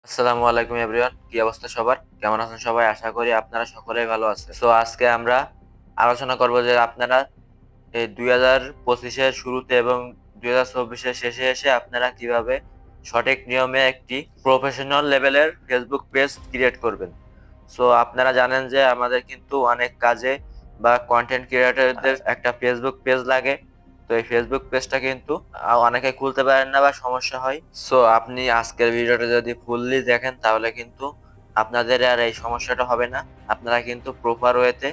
আসসালামু আলাইকুম এভরিওয়ান, কি অবস্থা সবার? কেমন আছেন সবাই? আশা করি আপনারা সকলেই ভালো আছেন। সো আজকে আমরা আলোচনা করব যে আপনারা এই 2025-এর শুরুতে এবং 2024-এর শেষে এসে আপনারা কিভাবে সঠিক নিয়মে একটি প্রফেশনাল লেভেলের ফেসবুক পেজ ক্রিয়েট করবেন। সো আপনারা জানেন যে আমাদের কিন্তু অনেক কাজে বা কন্টেন্ট ক্রিয়েটরদের একটা ফেসবুক পেজ লাগে। তো এই ফেসবুক পেজটা কিন্তু অনেকে খুলতে পারেন না বা সমস্যা হয়। সো আপনি আজকের ভিডিওটা যদি ফুললি দেখেন তাহলে কিন্তু আপনাদের আর এই সমস্যাটা হবে না। আপনারা কিন্তু প্রপার ওয়েতে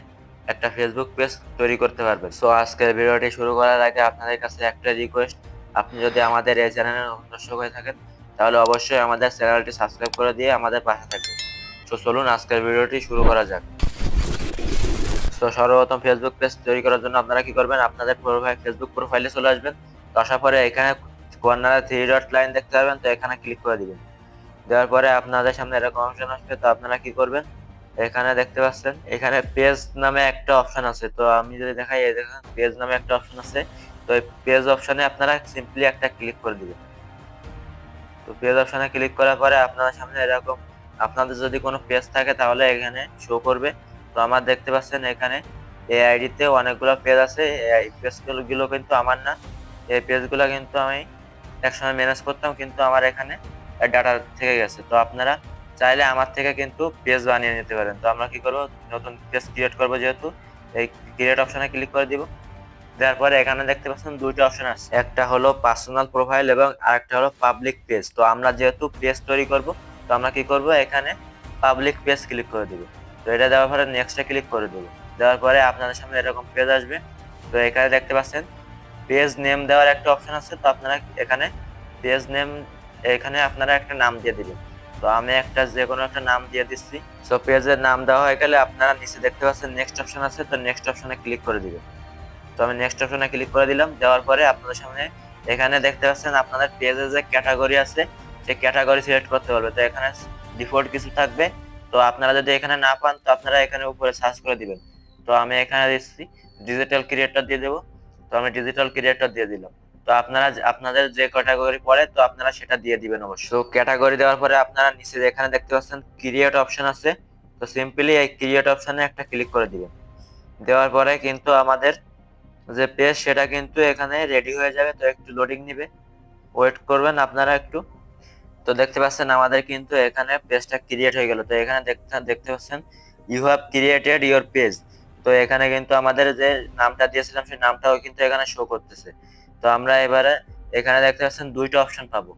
একটা ফেসবুক পেজ তৈরি করতে পারবেন। সো আজকের ভিডিওটি শুরু করার আগে আপনাদের কাছে একটা রিকোয়েস্ট, আপনি যদি আমাদের এই চ্যানেলে নতুন দর্শক হয়ে থাকেন তাহলে অবশ্যই আমাদের চ্যানেলটি সাবস্ক্রাইব করে দিয়ে আমাদের পাশে থাকবেন। তো চলুন আজকের ভিডিওটি শুরু করা যাক। তো সর্বপ্রথম ফেসবুক পেজ তৈরি করার জন্য আপনারা কি করবেন, আপনাদের ফেসবুক প্রোফাইলে চলে আসবেন। তো আসার পরে এখানে কর্নারে থ্রি ডট লাইন দেখতে পাবেন, তো এখানে ক্লিক করে দিবেন। দেওয়ার পরে আপনাদের সামনে এরকম অপশন আসবে। তো আপনারা কি করবেন, এখানে দেখতে পাচ্ছেন এখানে পেজ নামে একটা অপশন আছে। তো আমি যদি দেখাই, এই দেখেন পেজ নামে একটা অপশন আছে। তো এই পেজ অপশনে আপনারা সিম্পলি একটা ক্লিক করে দিবেন। তো পেজ অপশনে ক্লিক করার পরে আপনাদের সামনে এরকম, আপনাদের যদি কোনো পেজ থাকে তাহলে এখানে শো করবে। তো আমার দেখতে পাচ্ছেন এখানে এই আইডিতে অনেকগুলো পেজ আছে। এই পেজগুলো কিন্তু আমার না, এই পেজগুলো কিন্তু আমি একসময় ম্যানেজ করতাম, কিন্তু আমার এখানে ডাটা থেকে গেছে। তো আপনারা চাইলে আমার থেকে কিন্তু পেজ বানিয়ে নিতে পারেন। তো আমরা কি করব, নতুন পেজ ক্রিয়েট করব, যেহেতু এই ক্রিয়েট অপশনে ক্লিক করে দিব। দেওয়ার পরে এখানে দেখতে পাচ্ছেন দুইটা অপশন আছে, একটা হলো পার্সোনাল প্রোফাইল এবং আরেকটা হলো পাবলিক পেজ। তো আমরা যেহেতু পেজ তৈরি করব, তো আমরা কি করব, এখানে পাবলিক পেজ ক্লিক করে দিব। তো এটা দেওয়ার পরে নেক্সটে ক্লিক করে দেবো। দেওয়ার পরে আপনাদের সামনে এরকম পেজ আসবে। তো এখানে দেখতে পাচ্ছেন পেজ নেম দেওয়ার একটা অপশন আছে। তো আপনারা এখানে পেজ নেম, এখানে আপনারা একটা নাম দিয়ে দিবেন। তো আমি একটা যে কোনো একটা নাম দিয়ে দিচ্ছি। তো পেজের নাম দেওয়া হয়ে গেলে আপনারা নিচে দেখতে পাচ্ছেন নেক্সট অপশন আছে, তো নেক্সট অপশনে ক্লিক করে দিবেন। তো আমি নেক্সট অপশনে ক্লিক করে দিলাম। দেওয়ার পরে আপনাদের সামনে এখানে দেখতে পাচ্ছেন আপনাদের পেজে যে ক্যাটাগরি আছে সেই ক্যাটাগরি সিলেক্ট করতে পারবে। তো এখানে ডিফল্ট কিছু থাকবে। তো আপনারা যদি এখানে না পান তো আপনারা এখানে উপরে সার্চ করে দিবেন। তো আমি এখানে দিচ্ছি ডিজিটাল ক্রিয়েটর দিয়ে দেবো। তো আমি ডিজিটাল ক্রিয়েটর দিয়ে দিলাম। তো আপনারা আপনাদের যে ক্যাটাগরি পড়ে তো আপনারা সেটা দিয়ে দিবেন অবশ্যই। তো ক্যাটাগরি দেওয়ার পরে আপনারা নিচে এখানে দেখতে পাচ্ছেন ক্রিয়েট অপশন আছে। তো সিম্পলি এই ক্রিয়েট অপশনে একটা ক্লিক করে দিবেন। দেওয়ার পরে কিন্তু আমাদের যে পেজ সেটা কিন্তু এখানে রেডি হয়ে যাবে। তো একটু লোডিং নিবে, ওয়েট করবেন আপনারা একটু। তো দেখতে পাচ্ছেন আমাদের কিন্তু এখানে পেজটা ক্রিয়েট হয়ে গেল। তো এখানে দেখতে দেখতে পাচ্ছেন you have created your page. তো এখানে কিন্তু আমাদের যে নামটা দিয়েছিলাম সেই নামটাও কিন্তু এখানে শো করতেছে। তো আমরা এবারে এখানে দেখতে পাচ্ছেন দুইটা অপশন পাবো।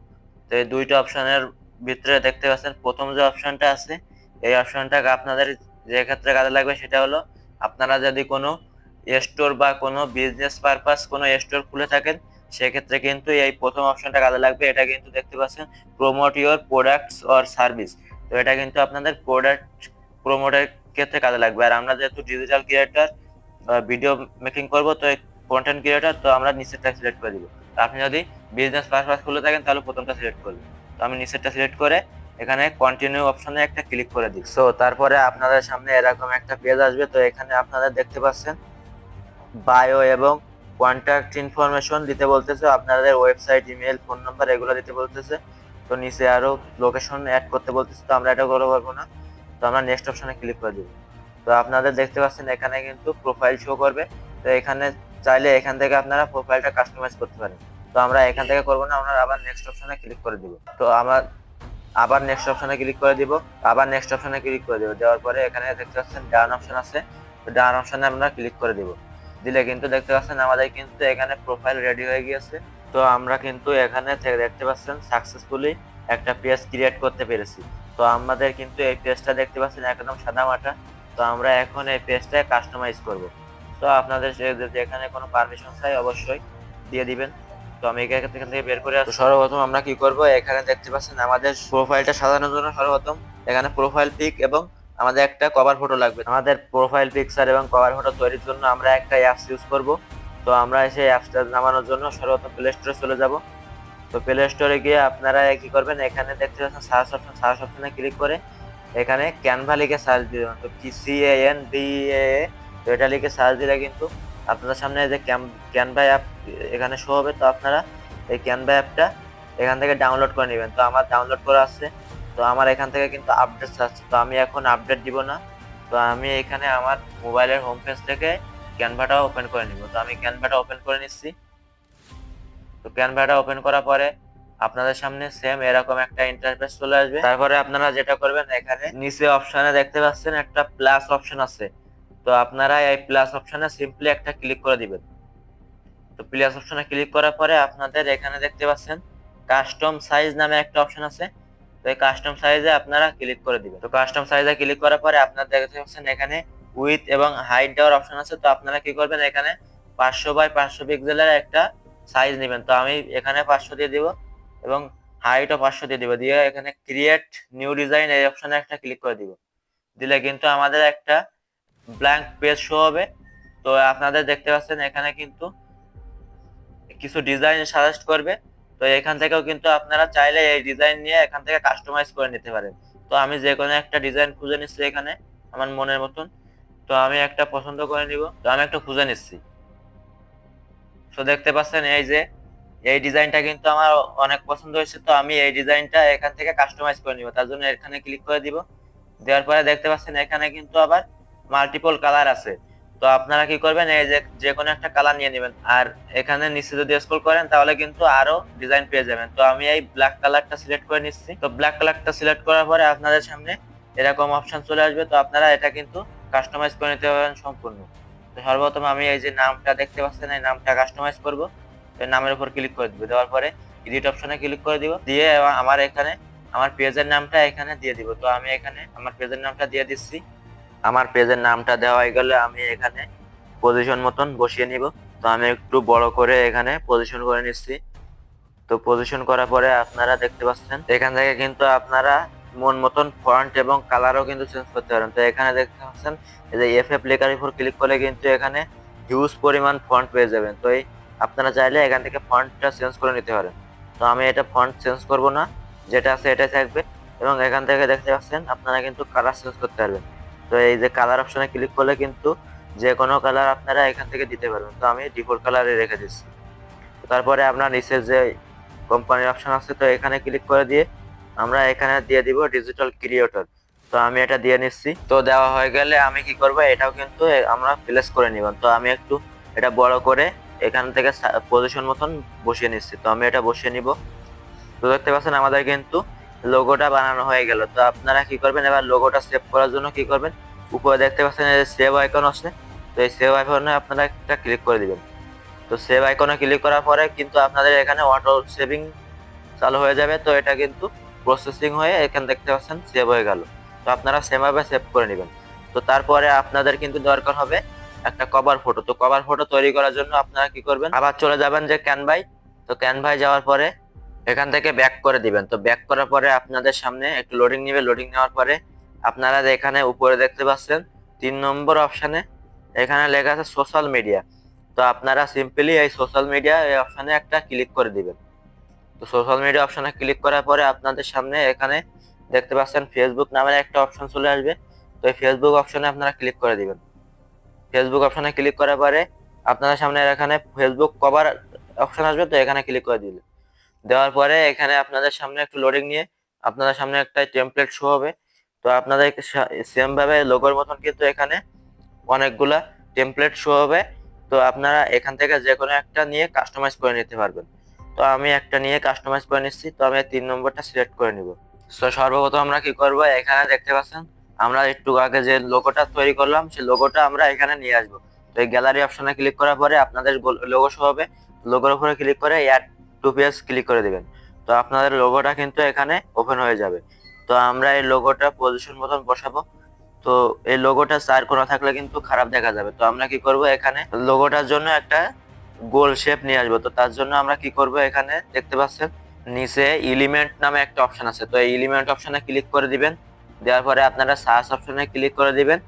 তো এই দুইটা অপশনের ভিতরে দেখতে পাচ্ছেন প্রথম যে অপশনটা আছে, এই অপশনটা আপনাদের যে ক্ষেত্রে কাজে লাগবে সেটা হলো, আপনারা যদি কোনো স্টোর বা কোনো বিজনেস পারপাস কোনো স্টোর খুলে থাকেন সেক্ষেত্রে কিন্তু এই প্রথম অপশনটা কাজে লাগবে। এটা কিন্তু দেখতে পাচ্ছেন promote your products or service. তো এটা কিন্তু আপনাদের প্রোডাক্ট প্রমোটের ক্ষেত্রে কাজে লাগবে। আর আমরা যেহেতু ডিজিটাল ক্রিয়েটর, ভিডিও মেকিং করব, তো কন্টেন্ট ক্রিয়েটর, তো আমরা নিচেরটা সিলেক্ট করে দিব। তো আপনি যদি বিজনেস পারপাস খুলে থাকেন তাহলে প্রথমটা সিলেক্ট করবেন। তো আমি নিচেরটা সিলেক্ট করে এখানে কন্টিনিউ অপশনে একটা ক্লিক করে দিই। সো তারপরে আপনাদের সামনে এরকম একটা পেজ আসবে। তো এখানে আপনারা দেখতে পাচ্ছেন বায়ো এবং কন্ট্যাক্ট ইনফরমেশন দিতে বলতেছে, আপনাদের ওয়েবসাইট, ইমেল, ফোন নাম্বার এগুলো দিতে বলতেছে। তো নিচে আরো লোকেশন অ্যাড করতে বলতেছে, তো আমরা এটা করতে পারবো না। তো আমরা নেক্সট অপশনে ক্লিক করে দিব। তো আপনাদের দেখতে পাচ্ছেন এখানে কিন্তু প্রোফাইল শো করবে। তো এখানে চাইলে এখান থেকে আপনারা প্রোফাইলটা কাস্টমাইজ করতে পারেন। তো আমরা এখান থেকে করবো না, আমরা আবার নেক্সট অপশনে ক্লিক করে দিব। তো আমার আবার নেক্সট অপশনে ক্লিক করে দিব, আবার নেক্সট অপশনে ক্লিক করে দিব। দেওয়ার পরে এখানে দেখতে পাচ্ছেন ডান অপশন আছে। তো ডান অপশনে আমরা ক্লিক করে দিব। দিলে কিন্তু দেখতে পাচ্ছেন আমাদের কিন্তু এখানে প্রোফাইল রেডি হয়ে গিয়েছে। তো আমরা কিন্তু এখানে থেকে দেখতে পাচ্ছেন সাকসেসফুলি একটা পেজ ক্রিয়েট করতে পেরেছি। তো আমাদের কিন্তু এই পেজটা দেখতে পাচ্ছেন একদম সাদা মাটা। তো আমরা এখন এই পেজটা কাস্টমাইজ করব। তো আপনাদের যদি এখানে কোনো পারমিশন চাই অবশ্যই দিয়ে দিবেন। তো আমি এখান থেকে বের করে আসবো। সর্বপ্রথম আমরা কি করব, এখানে দেখতে পাচ্ছেন আমাদের প্রোফাইলটা সাজানোর জন্য সর্বপ্রথম এখানে প্রোফাইল পিক এবং আমাদের একটা কভার ফটো লাগবে। আমাদের প্রোফাইল পিকচার এবং কভার ফটো তৈরির জন্য আমরা একটা অ্যাপস ইউজ করব। তো আমরা সেই অ্যাপসটা নামানোর জন্য সর্বপ্রথম প্লে স্টোরে চলে যাব। তো প্লে স্টোরে গিয়ে আপনারা কি করবেন, এখানে দেখতে পাচ্ছেন সার্চ অপশনে ক্লিক করে এখানে ক্যানভা লিখে সার্চ দিবেন। তো CANVA, তো এটা লিখে সার্চ দিলে কিন্তু আপনাদের সামনে যে ক্যানভা অ্যাপ এখানে শো হবে। তো আপনারা এই ক্যানভা অ্যাপটা এখান থেকে ডাউনলোড করে নেবেন। তো আমার ডাউনলোড করা আছে। তো আমার এখান থেকে কিন্তু আপডেট চাচ্ছে, তো আমি এখন আপডেট দিব না। তো আমি এখানে আমার মোবাইলের হোম পেজ থেকে ক্যানভাটা ওপেন করে নিব। তো আমি ক্যানভাটা ওপেন করে নিচ্ছি। তো ক্যানভাটা ওপেন করার পরে আপনাদের সামনে সেম এরকম একটা ইন্টারফেস চলে আসবে। তারপরে আপনারা যেটা করবেন, এখানে নিচে অপশনে দেখতে পাচ্ছেন একটা প্লাস অপশন আছে, তো আপনারা এই প্লাস অপশনে সিম্পলি একটা ক্লিক করে দিবেন। তো প্লাস অপশনে ক্লিক করার পরে আপনাদের এখানে দেখতে পাচ্ছেন কাস্টম সাইজ নামে একটা অপশন আছে, তো এই কাস্টম সাইজে আপনারা ক্লিক করে দিবেন। তো কাস্টম সাইজে ক্লিক করার পরে আপনারা দেখতে পাচ্ছেন এখানে উইথ এবং হাইট দেওয়ার অপশন আছে, তো আপনারা কি করবেন, এখানে 500 বাই 500 পিক্সেলের একটা সাইজ নেবেন। তো আমি এখানে 500 দিয়ে দিব এবং হাইটও 500 দিয়ে দিব, দিয়ে এখানে ক্রিয়েট নিউ ডিজাইন এই অপশনে একটা ক্লিক করে দিব। দিলে কিন্তু আমাদের একটা ব্ল্যাঙ্ক পেজ শো হবে। তো আপনাদের দেখতে পাচ্ছেন এখানে কিন্তু কিছু ডিজাইন সাজেস্ট করবে, তো এখান থেকেও কিন্তু আপনারা চাইলে এই ডিজাইন নিয়ে এখান থেকে কাস্টমাইজ করে নিতে পারেন। তো আমি যে কোনো একটা ডিজাইন খুঁজে নিচ্ছি এখানে আমার মনের মতন, তো আমি একটা পছন্দ করে নিব। তো আমি একটা খুঁজে নিচ্ছি। তো দেখতে পাচ্ছেন এই যে এই ডিজাইনটা কিন্তু আমার অনেক পছন্দ হয়েছে, তো আমি এই ডিজাইনটা এখান থেকে কাস্টমাইজ করে নিব। তার জন্য এখানে ক্লিক করে দিব। দেওয়ার পরে দেখতে পাচ্ছেন এখানে কিন্তু আবার মাল্টিপল কালার আছে, তো আপনারা কি করবেন, এই যে কোনো একটা কালার নিয়ে নেবেন। আর এখানে নিচে যদি স্ক্রল করেন তাহলে কিন্তু আরো ডিজাইন পেয়ে যাবেন। তো আমি এই ব্ল্যাক কালারটা সিলেক্ট করে নিচ্ছি। তো ব্ল্যাক কালারটা সিলেক্ট করার পরে আপনাদের সামনে এরকম অপশন চলে আসবে, তো আপনারা এটা কিন্তু কাস্টমাইজ করে নিতে পারবেন সম্পূর্ণ। তো সর্বপ্রথম আমি এই যে নামটা দেখতে পাচ্ছেন এই নামটা কাস্টমাইজ করব। এই নামের উপর ক্লিক করে দিব, দেওয়ার পরে এডিট অপশনে ক্লিক করে দিব, দিয়ে আমার এখানে আমার পেজের নামটা এখানে দিয়ে দিব। তো আমি এখানে আমার পেজের নামটা দিয়ে দিচ্ছি। আমার পেজের নামটা দেওয়া হয়ে গেলে আমি এখানে পজিশন মতন বসিয়ে নিব। তো আমি একটু বড় করে এখানে পজিশন করে নিচ্ছি। তো পজিশন করার পরে আপনারা দেখতে পাচ্ছেন এখান থেকে কিন্তু আপনারা মন মতন ফন্ট এবং কালারও কিন্তু চেঞ্জ করতে পারেন। তো এখানে দেখতে পাচ্ছেন এই যে এফএফ লেখার উপর ক্লিক করলে কিন্তু এখানে হিউজ পরিমাণ ফন্ট পেয়ে যাবেন। তো এই আপনারা চাইলে এখান থেকে ফন্টটা চেঞ্জ করে নিতে পারেন। তো আমি এটা ফন্ট চেঞ্জ করব না, যেটা আছে এটাই থাকবে। এবং এখান থেকে দেখতে পাচ্ছেন আপনারা কিন্তু কালার চেঞ্জ করতে পারবেন। তো এই যে কালার অপশনে ক্লিক করলে কিন্তু যে কোনো কালার আপনারা এখান থেকে দিতে পারবেন। তো আমি ডিফল্ট কালারে রেখে দিচ্ছি। তারপরে আপনার নিচে যে কোম্পানির অপশন আছে, তো এখানে ক্লিক করে দিয়ে আমরা এখানে দিয়ে দিব ডিজিটাল ক্রিয়েটর। তো আমি এটা দিয়ে নিচ্ছি। তো দেওয়া হয়ে গেলে আমি কি করব, এটাও কিন্তু আমরা প্লেস করে নিব। তো আমি একটু এটা বড় করে এখান থেকে পজিশন মতন বসিয়ে নিচ্ছি। তো আমি এটা বসিয়ে নিব। তো দেখতে পাচ্ছেন আমাদের কিন্তু লোগোটা বানানো হয়ে গেল। তো আপনারা কি করবেন, এবার লোগোটা সেভ করার জন্য কি করবেন, উপরে দেখতে পাচ্ছেন এই সেভ আইকন আছে, তো এই সেভ আইকনে আপনারা একটা ক্লিক করে দিবেন। তো সেভ আইকনে ক্লিক করার পরে কিন্তু আপনাদের এখানে অটো সেভিং চালু হয়ে যাবে। তো এটা কিন্তু প্রসেসিং হয়ে এখানে দেখতে পাচ্ছেন সেভ হয়ে গেল। তো আপনারা সেমভাবে সেভ করে নেবেন। তো তারপরে আপনাদের কিন্তু দরকার হবে একটা কভার ফটো। তো কভার ফটো তৈরি করার জন্য আপনারা কি করবেন, আবার চলে যাবেন যে ক্যানভায়। তো ক্যানভায় যাওয়ার পরে এখান থেকে ব্যাক করে দিবেন। তো ব্যাক করার পরে আপনাদের সামনে একটু লোডিং নেবে। লোডিং নেওয়ার পরে আপনারা এখানে উপরে দেখতে পাচ্ছেন 3 নম্বর অপশানে এখানে লেখা আছে সোশ্যাল মিডিয়া। তো আপনারা সিম্পলি এই সোশ্যাল মিডিয়া এই অপশানে একটা ক্লিক করে দিবেন। তো সোশ্যাল মিডিয়া অপশানে ক্লিক করার পরে আপনাদের সামনে এখানে দেখতে পাচ্ছেন ফেসবুক নামের একটা অপশন চলে আসবে। তো এই ফেসবুক অপশনে আপনারা ক্লিক করে দিবেন। ফেসবুক অপশনে ক্লিক করার পরে আপনাদের সামনে এখানে ফেসবুক কভার অপশন আসবে, তো এখানে ক্লিক করে দিলে দেওয়ার পরে এখানে আপনাদের সামনে একটু লোডিং নিয়ে আপনাদের সামনে একটা টেমপ্লেট শো হবে। তো আপনাদের সেম ভাবে লোগোর মতন কিন্তু এখানে অনেকগুলা টেমপ্লেট শো হবে। তো আপনারা এখান থেকে যে কোনো একটা নিয়ে কাস্টমাইজ করে নিতে পারবেন। তো আমি একটা নিয়ে কাস্টমাইজ করে নিচ্ছি। তো আমি 3 নম্বরটা সিলেক্ট করে নিব। তো সর্বপ্রথম আমরা কি করব, এখানে দেখতে পাচ্ছেন আমরা একটু আগে যে লোগোটা তৈরি করলাম সেই লোগোটা আমরা এখানে নিয়ে আসবো। তো এই গ্যালারি অপশনে ক্লিক করার পরে আপনাদের লোগো শো হবে। লোগোর উপরে ক্লিক করে অ্যাড টু পেজ ক্লিক করে দিবেন। তো আপনাদের লোগোটা কিন্তু এখানে ওপেন হয়ে যাবে। তো আমরা এই লোগোটা পজিশন মতন বসাবো। তো এই লোগোটা চার কোণা থাকলে কিন্তু খারাপ দেখা যাবে। তো আমরা কি করব, এখানে লোগোটার জন্য একটা গোল শেপ নিয়ে আসবো। তো তার জন্য আমরা কি করব, এখানে দেখতে পাচ্ছেন নিচে এলিমেন্ট নামে একটা অপশন আছে। তো এই এলিমেন্ট অপশনে ক্লিক করে দিবেন। দেওয়ার পরে আপনারা সার্চ অপশনে ক্লিক করে দিবেন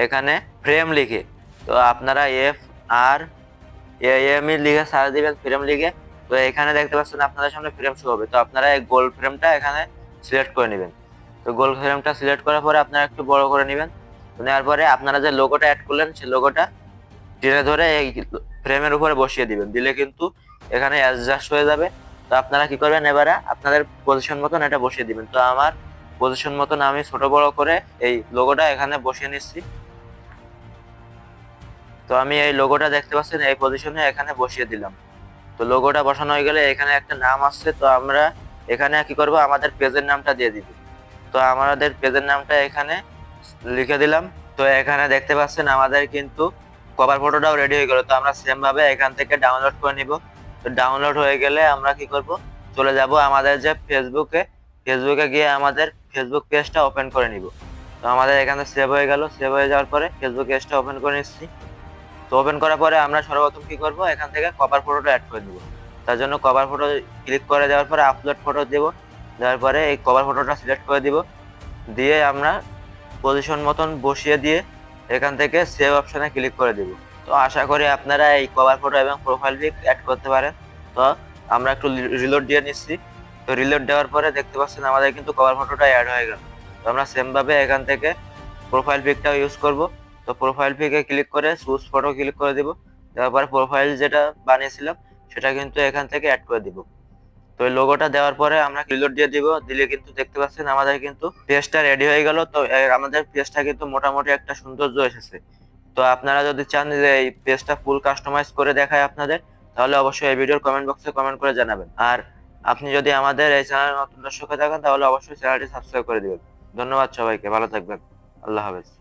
এখানে ফ্রেম লিখে। তো আপনারা FRAM লিখে সার্চ দিবেন ফ্রেম লিখে। তো এখানে দেখতে পাচ্ছেন আপনাদের সামনে ফ্রেম শো হবে। তো আপনারা এই গোল ফ্রেমটা এখানে সিলেক্ট করে নেবেন। তো গোল ফ্রেমটা সিলেক্ট করার পরে আপনারা একটু বড় করে নেবেন। নেওয়ার পরে আপনারা যে লোগোটা অ্যাড করলেন সেই লোগোটা টেনে ধরে এই ফ্রেমের উপরে বসিয়ে দিবেন। দিলে কিন্তু এখানে অ্যাডজাস্ট হয়ে যাবে। তো আপনারা কি করবেন, এবারে আপনাদের পজিশন মতন এটা বসিয়ে দিবেন। তো আমার পজিশন মতন আমি ছোট বড় করে এই লোগোটা এখানে বসিয়ে নিচ্ছি। তো আমি এই লোগোটা দেখতে পাচ্ছেন এই পজিশনে এখানে বসিয়ে দিলাম। তো লোগোটা বসানো হয়ে গেলে এখানে একটা নাম আসছে, তো আমরা এখানে কি করব, আমাদের পেজের নামটা দিয়ে দিব। তো আমাদের পেজের নামটা এখানে লিখে দিলাম। তো এখানে দেখতে পাচ্ছেন আমাদের কিন্তু কভার ফটোটাও রেডি হয়ে গেল। তো আমরা সেম ভাবে এখান থেকে ডাউনলোড করে নিব। তো ডাউনলোড হয়ে গেলে আমরা কি করব, চলে যাব আমাদের যে ফেসবুকে গিয়ে আমাদের ফেসবুক পেজটা ওপেন করে নিব। তো আমাদের এখানে সেভ হয়ে গেল। সেভ হয়ে যাওয়ার পরে ফেসবুক পেজটা ওপেন করে নিচ্ছি। তো ওপেন করার পরে আমরা সর্বপ্রথম কি করব, এখান থেকে কভার ফটোটা অ্যাড করে দিব। তার জন্য কভার ফটো ক্লিক করে দেওয়ার পরে আপলোড ফটো দেব। দেওয়ার পরে এই কভার ফটোটা সিলেক্ট করে দিব। দিয়ে আমরা পজিশন মতন বসিয়ে দিয়ে এখান থেকে সেভ অপশনে ক্লিক করে দিব। তো আশা করি আপনারা এই কভার ফটো এবং প্রোফাইল পিক অ্যাড করতে পারেন। তো আমরা একটু রিলোড দিয়ে নিচ্ছি। তো রিলোড দেওয়ার পরে দেখতে পাচ্ছেন আমাদের কিন্তু কভার ফটোটা অ্যাড হয়ে গেল। তো আমরা সেম ভাবে এখান থেকে প্রোফাইল পিকটাও ইউজ করব। তো প্রোফাইল পিকে ক্লিক করে চুজ ফটো ক্লিক করে দিব। দেওয়ার পরে প্রোফাইল যেটা বানিয়েছিলাম সেটা কিন্তু এখান থেকে অ্যাড করে দিব। তো এই লোগোটা দেওয়ার পরে আমরা রিলোড দিয়ে দিব। দিলে কিন্তু দেখতে পাচ্ছেন আমাদের কিন্তু পেজটা রেডি হয়ে গেল। তো আমাদের পেজটা কিন্তু মোটামুটি একটা সৌন্দর্য এসেছে। তো আপনারা যদি চান যে এই পেজটা ফুল কাস্টমাইজ করে দেখায় আপনাদের, তাহলে অবশ্যই এই ভিডিওর কমেন্ট বক্সে কমেন্ট করে জানাবেন। আর আপনি যদি আমাদের এই চ্যানেলে নতুন দর্শক হয়ে থাকেন তাহলে অবশ্যই চ্যানেলটি সাবস্ক্রাইব করে দিবেন। ধন্যবাদ সবাইকে, ভালো থাকবেন। আল্লাহ হাফেজ।